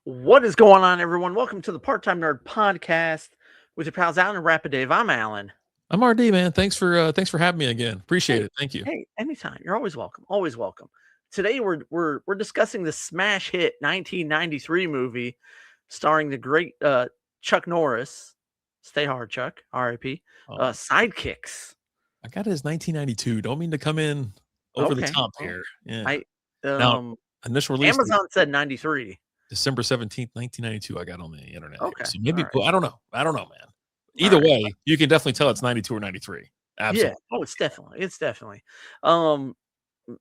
What is going on, everyone? Welcome to the Part-Time Nerd Podcast with your pals Alan and Rapid Dave. I'm Alan. I'm RD, man. Thanks for having me again. Appreciate Hey, it. Thank you. hey, anytime. You're always welcome. Always welcome. Today we're discussing the smash hit 1993 movie starring the great Chuck Norris. Stay hard, Chuck. R.I.P. Oh, Sidekicks. I got it as 1992. Don't mean to come in over the Okay. top Well, here. Yeah. I Now, initial release date, Amazon said 93. December 17th, 1992. I got on the internet here. Okay. So All maybe right. well, I don't know. I don't know, man. All Either right. way, you can definitely tell it's 92 or 93. Yeah. Absolutely. Oh, it's definitely. Um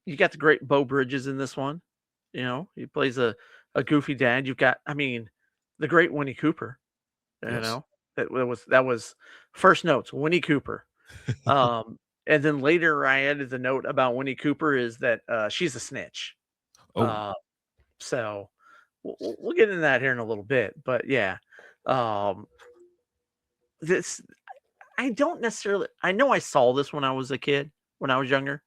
you got the great Beau Bridges in this one. You know, he plays a goofy dad. You've got, I mean, the great Winnie Cooper. You Yes. know, that was first notes, Winnie Cooper. And then later I added the note about Winnie Cooper is that she's a snitch. Oh, Uh, so we'll get into that here in a little bit. But yeah, um, this I don't necessarily. I know I saw this when I was a kid, when I was younger.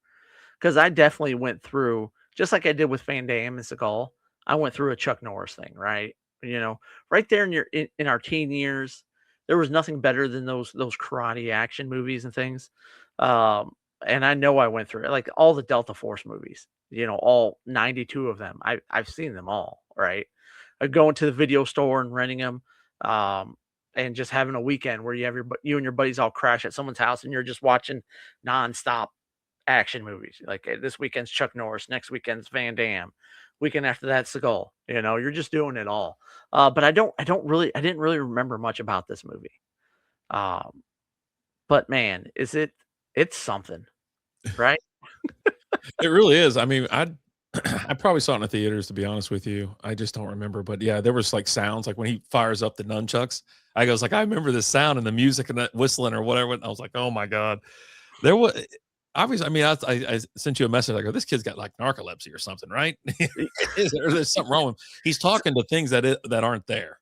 Because I definitely went through, just like I did with Van Damme and Seagal, I went through a Chuck Norris thing, right? You know, right there in our teen years, there was nothing better than those karate action movies and things. Um, and I know I went through it, like all the Delta Force movies, all 92 of them. I've seen them all, right? Going to the video store and renting them, and just having a weekend where you and your buddies all crash at someone's house and you're just watching nonstop action movies. Like this weekend's Chuck Norris, next weekend's Van Damme, weekend after that Seagal. You're just doing it all. But I didn't really remember much about this movie. Um, but man, it's something, right? it really is. I mean, I probably saw it in the theaters, to be honest with you. I just don't remember. But yeah, there was like sounds like when he fires up the nunchucks. I goes like, I remember the sound and the music and that whistling or whatever. And I was like, oh my God. There was obviously, I mean, I sent you a message. I go, this kid's got like narcolepsy or something, right? There's something wrong with him. He's talking to things that aren't there.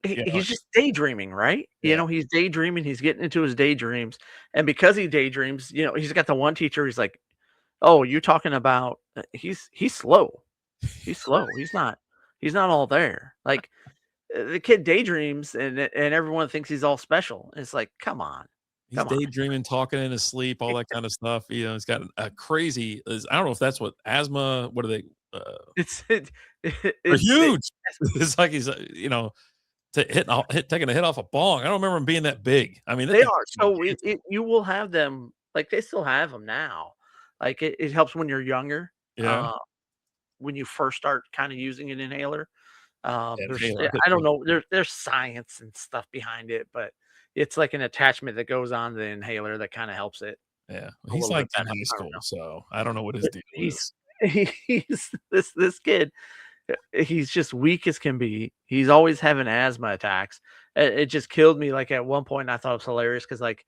He's just daydreaming, right? Yeah. He's daydreaming. He's getting into his daydreams, and because he daydreams, he's got the one teacher. He's like, "Oh, you talking about? He's slow. He's slow. He's not all there. Like the kid daydreams, and everyone thinks he's all special. It's like, come on, He's come on. daydreaming, talking in his sleep, all that kind of stuff. He's got a crazy. I don't know if that's what asthma. What are they? It's it, They're it's it, huge. It's like he's taking a hit off a bong. I don't remember him being that big. I mean, that they thing. are so you will have them like they still have them now. Like it helps when you're younger. Yeah. Uh, when you first start kind of using an inhaler. And There's Halo. I don't know, there's science and stuff behind it, but it's like an attachment that goes on the inhaler that kind of helps it Yeah, a he's little like bit in better. high I don't school, know. so I don't know what his But deal he's is. he's this kid. He's just weak as can be. He's always having asthma attacks. It just killed me. Like at one point, I thought it was hilarious because like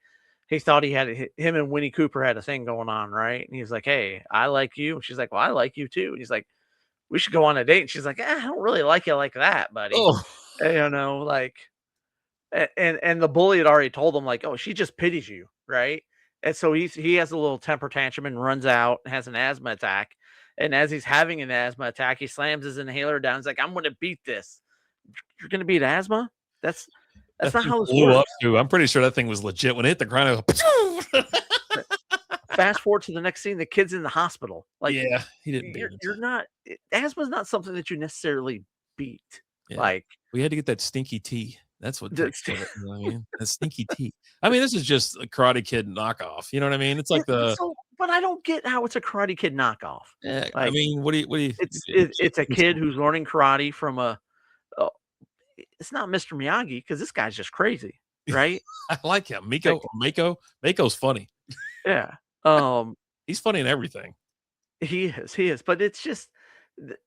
he thought him and Winnie Cooper had a thing going on, right? And he's like, "Hey, I like you." And she's like, "Well, I like you too." And he's like, "We should go on a date." And she's like, "I don't really like you like that, buddy." Oh, Like, and the bully had already told him like, "Oh, she just pities you, right?" And so he has a little temper tantrum and runs out and has an asthma attack. And as he's having an asthma attack, he slams his inhaler down. He's like, "I'm going to beat this." You're going to beat asthma? That's that that's not thing how this blew up works. too. I'm pretty sure that thing was legit. When it hit the ground, it was Fast forward to the next scene, the kid's in the hospital. Like yeah, he didn't beat you're it. not asthma's not something that you necessarily beat. Yeah, Like we had to get that stinky tea. That's what takes that's care of it. You know what I mean? That stinky tea. I mean, this is just a Karate Kid knockoff. You know what I mean? It's like the. but I don't get how it's a Karate Kid knockoff. I Like mean, what do you? it's a kid who's learning karate from uh, it's not Mr. Miyagi because this guy's just crazy, right? I like him, Like, Miko or Mako. Mako's funny. yeah, um, He's funny in everything. he is, but it's just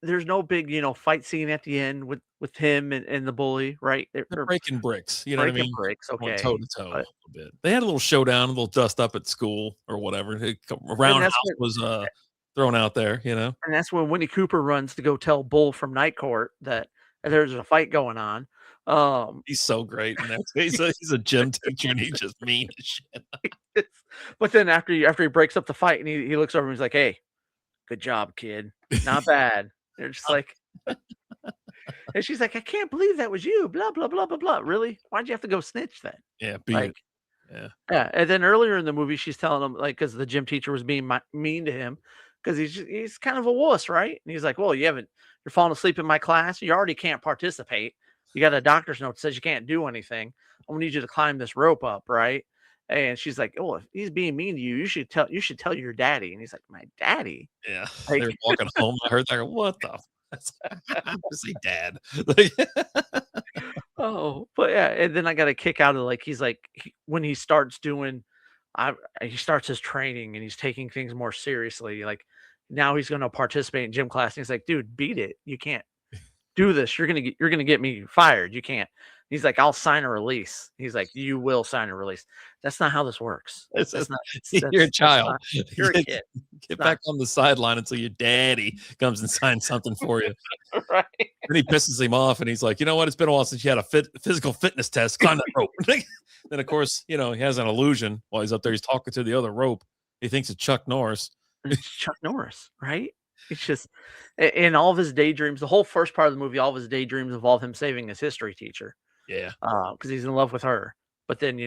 there's no big fight scene at the end with him and the bully, right? They're They're breaking bricks, you know what I breaking mean? bricks, Going toe okay, to toe but a bit. They had a little showdown, a little dust up at school or whatever. A and roundhouse was, thrown out there, you know? that's when Winnie Cooper runs to go tell Bull from Night Court that there's a fight going on. Um, He's so great in that. He's a gym teacher, and he's just mean as shit. but then after he breaks up the fight and he looks over and he's like, "Hey, good job, kid. Not bad." They're just like And she's like, "I can't believe that was you, blah, blah, blah, blah, blah." Really? Why'd you have to go snitch then? Yeah, beat Like, it. Yeah. yeah, and then earlier in the movie, she's telling him, like, because the gym teacher was being mean to him because he's kind of a wuss, right? And he's like, "Well, you're falling asleep in my class. You already can't participate. You got a doctor's note that says you can't do anything. I'm gonna need you to climb this rope up, right?" And she's like, "Oh, if he's being mean to you, you should tell your daddy." And he's like, "My daddy?" Yeah. They Like, were walking home. I heard that. What the say dad. Like, oh, but yeah, and then I got a kick out of like he's like when he starts doing, I he starts his training and he's taking things more seriously. Like now he's going to participate in gym class. And he's like, "Dude, beat it. You can't do this. You're gonna get me fired. You can't." He's like, "I'll sign a release." He's like, "You will sign a release." That's not how this works. it's That's just, not. you're a That's child. not. You're a Get, kid. It's get not back on the sideline until your daddy comes and signs something for you. right. Then he pisses him off and he's like, you know what? It's been a while since you had a physical fitness test. Climb that rope. Then, of course, he has an illusion while he's up there. He's talking to the other rope. He thinks it's Chuck Norris. It's Chuck Norris, right? It's just in all of his daydreams, the whole first part of the movie, all of his daydreams involve him saving his history teacher, Yeah. because he's in love with her. But then,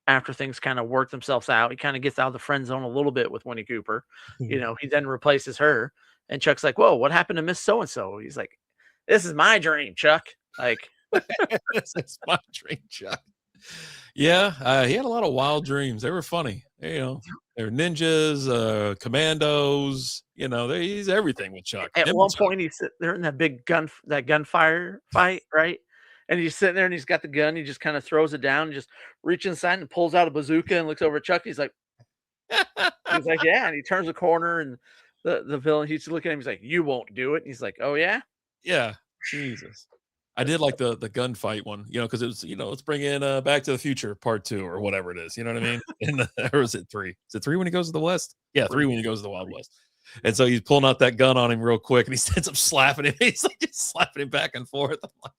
after things kind of work themselves out, he kind of gets out of the friend zone a little bit with Winnie Cooper. He then replaces her, and Chuck's like, "Whoa, what happened to Miss So and So?" He's like, "This is my dream, Chuck." Like, It's my dream, Chuck. Yeah, he had a lot of wild dreams. They were funny. They were ninjas, commandos. He's everything with Chuck. at Him and one Chuck. point, he's sitting there in that gunfire fight, right? And he's sitting there and he's got the gun. He just kind of throws it down and just reaches inside and pulls out a bazooka and looks over at Chuck. He's like, "Yeah." And he turns the corner and the villain, he's looking at him. He's like, "You won't do it." And he's like, "Oh, yeah." Yeah, Jesus. I did like the gunfight one, because it was, let's bring in Back to the Future Part 2 or whatever it is. You know what I mean? Or is it 3? Is it 3 when he goes to the West? Yeah, 3 when he goes to the Wild West. And so he's pulling out that gun on him real quick, and he ends up slapping him. He's like just slapping him back and forth. I'm like,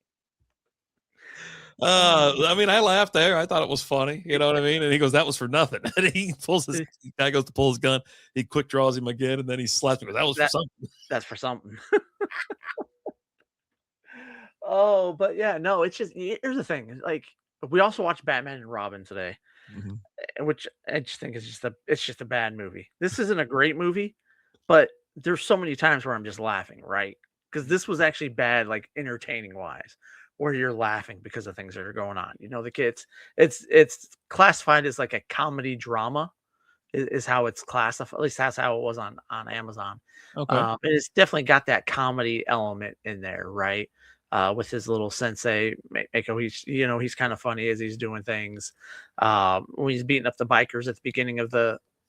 I mean, I laughed there. I thought it was funny. You know what I mean? And he goes, "That was for nothing." And the guy goes to pull his gun. He quick draws him again, and then he slaps him. He goes, "That was for That something." that's for something. Oh, but yeah, no, it's just here's the thing. Like we also watched Batman and Robin today, Mhm. which I just think is just a bad movie. This isn't a great movie, but there's so many times where I'm just laughing, right? Because this was actually bad, like entertaining wise, where you're laughing because of things that are going on. The kids, it's classified as like a comedy drama, is how it's classified. At least that's how it was on Amazon. Okay. And it's definitely got that comedy element in there, right? With his little sensei, Mako, he's kind of funny as he's doing things. When he's beating up the bikers at the beginning of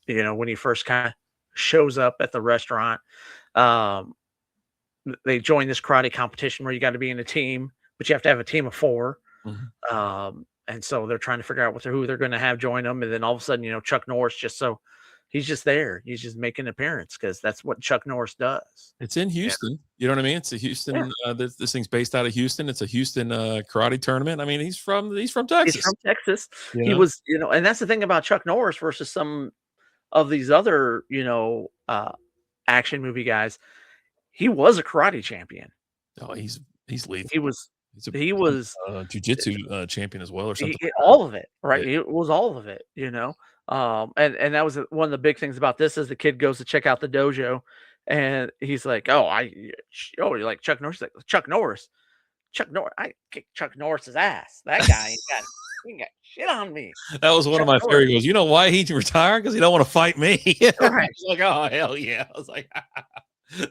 when he first kind of shows up at the restaurant, um, they join this karate competition where you got to be in a team, but you have to have a team of 4. Mhm. And so they're trying to figure out who they're going to have join them. And then all of a sudden, Chuck Norris he's just there. He's just making an appearance because that's what Chuck Norris does. It's in Yeah. Houston. You know what I mean? It's a Yeah. Houston. This thing's based out of Houston. It's a Houston karate tournament. I mean, he's from He's Texas. from Texas. You He know? was, and that's the thing about Chuck Norris versus some of these other, action movie guys. He was a karate champion. Oh, he's lethal. He was, He's a he was jujitsu champion as well, or something. all of it, right? Yeah. It was all of it. And that was one of the big things about this is the kid goes to check out the dojo, and he's like, you're like Chuck Norris, He's like Chuck Norris. Chuck Norris, I kicked Chuck Norris's ass. That guy ain't got shit on me. That was one of Chuck my Norris. favorite. He goes, "You know why he retired? Because he don't want to fight me." Right. He's like, "Oh hell yeah!" I was like,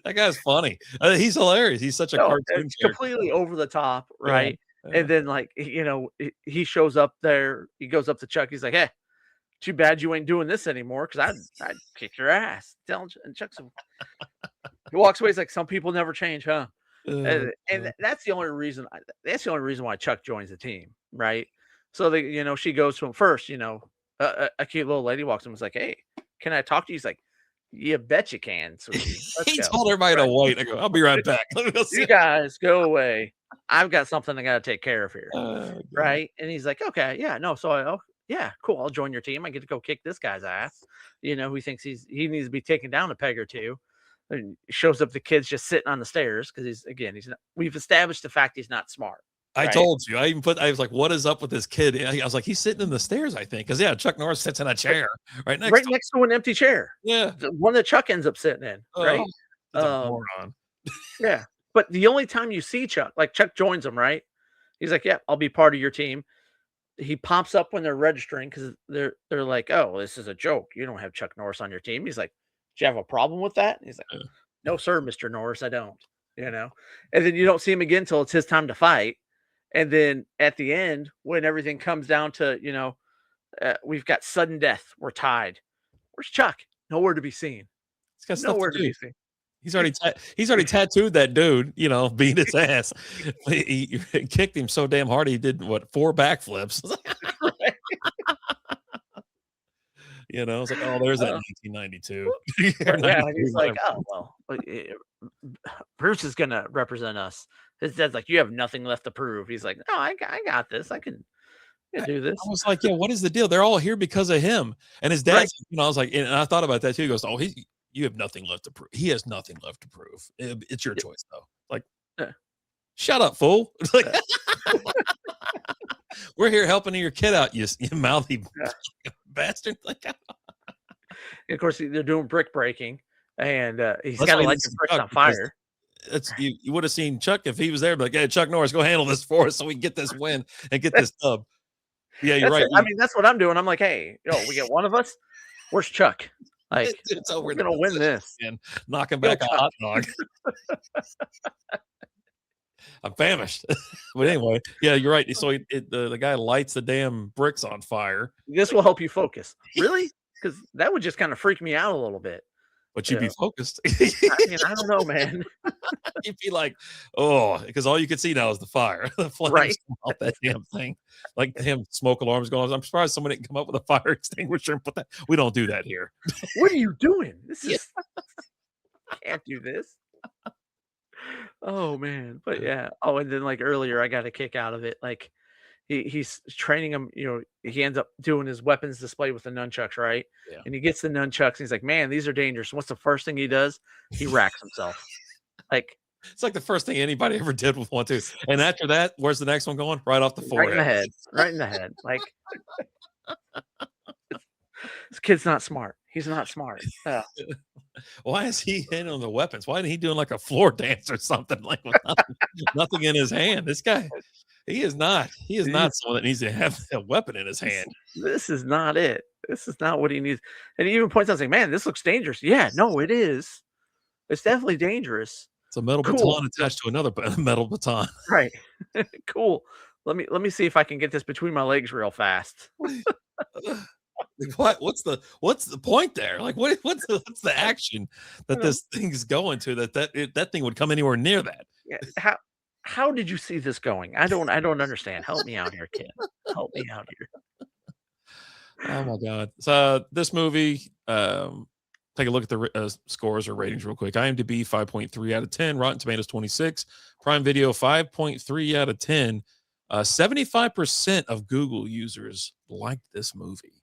"That guy's funny. He's hilarious. He's such a No, cartoon it's character." completely over the top, Yeah, right? yeah. And then, like, he shows up there. He goes up to Chuck. He's like, "Hey, too bad you ain't doing this anymore, because I'd kick your ass." And Chuck's he walks away. He's like, "Some people never change, huh?" And that's the only reason. That's the only reason why Chuck joins the team, right? So she goes to him first. A cute little lady walks in and was like, "Hey, can I talk to you?" He's like, "You bet you can, sweetie. Let's He go." told everybody Right. to wait. I go, "I'll be right back. Let me go You see." guys go away. I've got something I got to take care of here. God. Right. And he's like, "Okay, yeah, no. So yeah, cool. I'll join your team. I get to go kick this guy's ass. Who thinks he needs to be taken down a peg or two." And shows up the kid's just sitting on the stairs because he's not, we've established the fact he's not smart, I right? told you. I was like, "What is up with this kid?" I was like, "He's sitting in the stairs, I think." Because yeah, Chuck Norris sits in a Right, chair right next right to him. next to an empty chair, Yeah. the one that Chuck ends up sitting in, Oh, right? he's a Um, moron. yeah. But the only time you see Chuck, like Chuck joins him, right? He's like, "Yeah, I'll be part of your team." He pops up when they're registering because they're like, "Oh, this is a joke. You don't have Chuck Norris on your team." He's like, "Do you have a problem with that?" And he's like, Yeah. "No, sir, Mr. Norris, I don't." You know, and then you don't see him again until it's his time to fight. And then at the end, when everything comes down to, we've got sudden death, we're tied. Where's Chuck? Nowhere to be seen. He's got stuff to Nowhere to do. be seen. He's already tattooed that dude, beat his ass. He kicked him so damn hard he did what 4 backflips. It's like, oh, there's that Uh, 1992 or yeah, 93, and he's like, whatever. "Oh well, Bruce is gonna represent us." His dad's like, "You have nothing left to prove." He's like, "No, I got this. I can do this." I was like, yeah, what is the deal? They're all here because of him. And his Right. dad's, I was like, and I thought about that too. He goes, oh, you have nothing left to prove. He has nothing left to prove. It's your Yeah. choice though. Like, Yeah. shut up, fool. It's like, Yeah. we're here helping your kid out, you mouthy Yeah. bastard. Like, Of course, they're doing brick breaking, and he's that's got why to he light didn't the see bricks Chuck on because fire. you would have seen Chuck if he was there, but like, hey, Chuck Norris, go handle this for us so we can get this win and get this dub. Yeah, you're That's right. it. I mean, that's what I'm doing. I'm like, "Hey, we get one of us. Where's Chuck? Like, It's over we're in the gonna win concession this. stand, knocking Yo, back a Chuck." hot dog. I'm famished. But Yeah. anyway, yeah, you're right. So the guy lights the damn bricks on fire, This will help you focus. Really? Because that would just kind of freak me out a little bit. but you'd Yeah. be focused. I mean, I don't know, man. You'd be like, oh, because all you can see now is the fire, the flames Right? come off that damn thing. Like him, smoke alarms going off. I'm surprised someone didn't come up with a fire extinguisher and put that. We don't do that here. What are you doing? This Yeah. is can't do this. Oh man. But yeah. Oh, and then like earlier, I got a kick out of it. Like he's training him. He ends up doing his weapons display with the nunchucks, right? Yeah. And he gets the nunchucks. And he's like, "Man, these are dangerous." What's the first thing he does? He racks himself. Like It's like the first thing anybody ever did with one, too. And after that, where's the next one going? Right off the right in the forehead. head. Right in the head. Like this kid's not smart. He's not smart. Why is he handling the weapons? Why isn't he doing like a floor dance or something like with nothing in his hand? This guy, he is not someone that needs to have a weapon in his hand. This is not it. This is not what he needs. And he even points out, saying, "Man, this looks dangerous." Yeah, no, it is. It's definitely dangerous. It's a metal Cool. baton attached to another metal baton. Right. Cool. Let me see if I can get this between my legs real fast. Like, what's the point there? Like what's the action that You know, this thing's going to that thing would come anywhere near that? yeah, how did you see this going? I don't understand. Help me out here, kid. Help me out here. Oh my god. So this movie, take a look at the scores or ratings real quick. IMDb 5.3 out of 10, Rotten Tomatoes 26, Prime Video 5.3 out of 10. 75% of Google users liked this movie.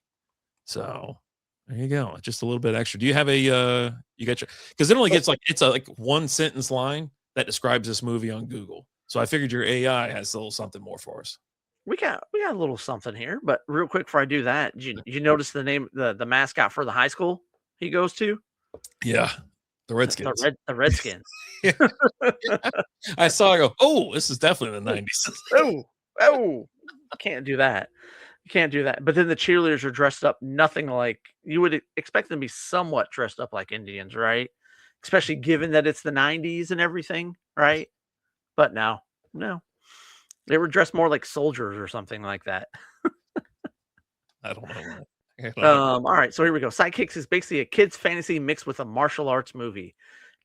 So there you go. Just a little bit extra. Do you have you got your, because it only gets like, it's a like one sentence line that describes this movie on Google. So I figured your AI has a little something more for us. We got a little something here, but real quick before I do that, did you notice the name the mascot for the high school he goes to? Yeah. The The Redskins. the Redskins. Yeah. I saw, I go, oh, this is definitely in the 90s. Oh, oh, can't do that. You can't do that. But then the cheerleaders are dressed up nothing like you would expect them to be somewhat dressed up like Indians, right? Especially given that it's the 90s and everything, right? But no, no. They were dressed more like soldiers or something like that. I don't know. I don't know. All right, so here we go. Sidekicks is basically a kid's fantasy mixed with a martial arts movie.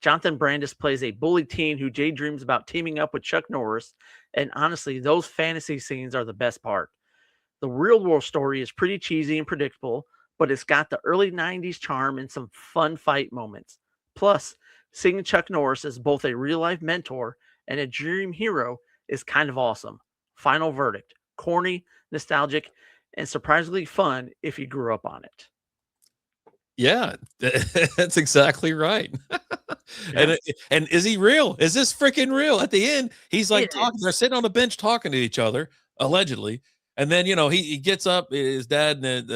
Jonathan Brandis plays a bully teen who daydreams about teaming up with Chuck Norris, and honestly, those fantasy scenes are the best part. The real world story is pretty cheesy and predictable, but it's got the early 90s charm and some fun fight moments. Plus, seeing Chuck Norris as both a real life mentor and a dream hero is kind of awesome. Final verdict: corny, nostalgic, and surprisingly fun if you grew up on it. Yeah, that's exactly right. Yeah, And and is he real? Is this freaking real? At the end, he's like it talking. They're is. sitting on the bench talking to each other, allegedly. And then he gets up. His dad and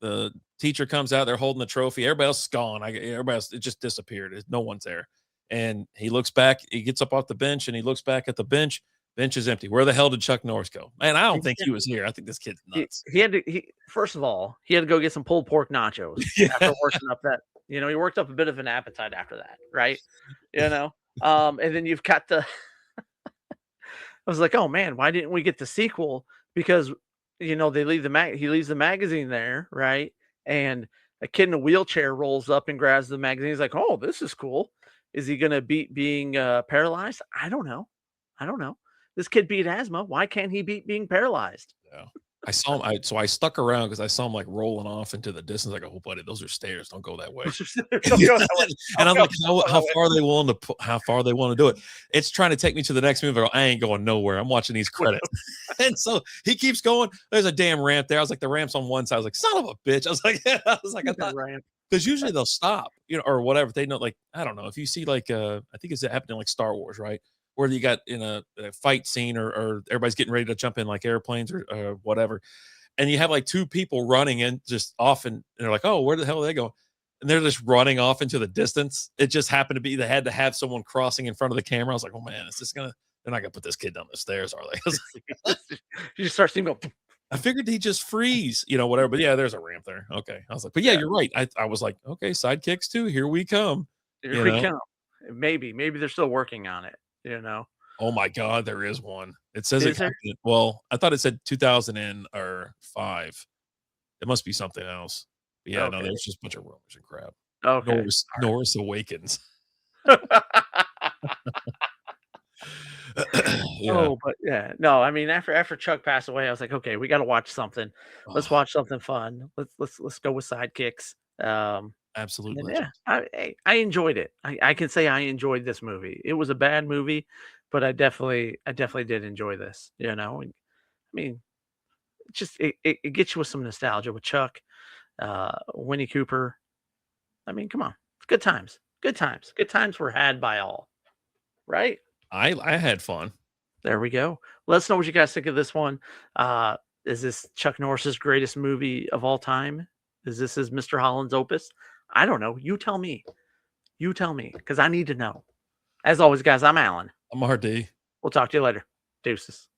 the teacher comes out. They're holding the trophy. Everybody else is gone. Everybody else, it just disappeared. No one's there. And he looks back. He gets up off the bench and he looks back at the bench. Bench is empty. Where the hell did Chuck Norris go? Man, I don't think he was here. I think this kid's nuts. He had to first of all, he had to go get some pulled pork nachos Yeah. after working up that he worked up a bit of an appetite after that, right? You know? And then you've got the I was like, "Oh, man, why didn't we get the sequel?" Because, they leave he leaves the magazine there, right? And a kid in a wheelchair rolls up and grabs the magazine. He's like, "Oh, this is cool." Is he gonna beat being, paralyzed? I don't know. I don't know. This kid beat asthma. Why can't he beat being paralyzed? Yeah. I saw him. I stuck around because I saw him like rolling off into the distance. Like, oh, buddy, those are stairs. Don't go that way. Don't go that way. And I'm Don't like, go how that way. far are they willing to how far they want to do it? It's trying to take me to the next move. I ain't going nowhere. I'm watching these credits. And so he keeps going. There's a damn ramp there. I was like, the ramp's on one side. I was like, son of a bitch. I was like, I thought Right. because usually they'll stop, or whatever. They know, like, I don't know. If you see like I think it's happening like Star Wars, right? Where you got in a fight scene or everybody's getting ready to jump in like airplanes or whatever. And you have like two people running in just off and they're like, oh, where the hell are they going? And they're just running off into the distance. It just happened to be they had to have someone crossing in front of the camera. I was like, oh man, is this they're not gonna put this kid down the stairs, are they? You just start seeing go. I figured he'd just freeze, whatever. But yeah, there's a ramp there. Okay. I was like, but yeah, Yeah, you're right. I was like, okay, sidekicks too. Here we come. here You we know. come. Maybe they're still working on it. You know, Oh my God, there is one. It says it is there? happened. Well, I thought it said 2005. It must be something else. But yeah, no, Okay, there's just a bunch of rumors and crap. okay. Norris awakens. Yeah. Oh, but yeah, no, I mean, after Chuck passed away, I was like, okay, we got to watch something. Let's Oh, watch something fun. Let's go with Sidekicks. absolute And legend. yeah, I enjoyed it. I can say I enjoyed this movie. It was a bad movie, but I definitely did enjoy this. And I mean, it gets you with some nostalgia with Chuck, Winnie Cooper. I mean, come on, it's good times. Good times. Good times were had by all. Right? I had fun. There we go. Let us know what you guys think of this one. Uh, is this Chuck Norris's greatest movie of all time? Is this his Mr. Holland's opus? I don't know. You tell me. You tell me, because I need to know. As always, guys, I'm Alan. I'm RD. We'll talk to you later. Deuces.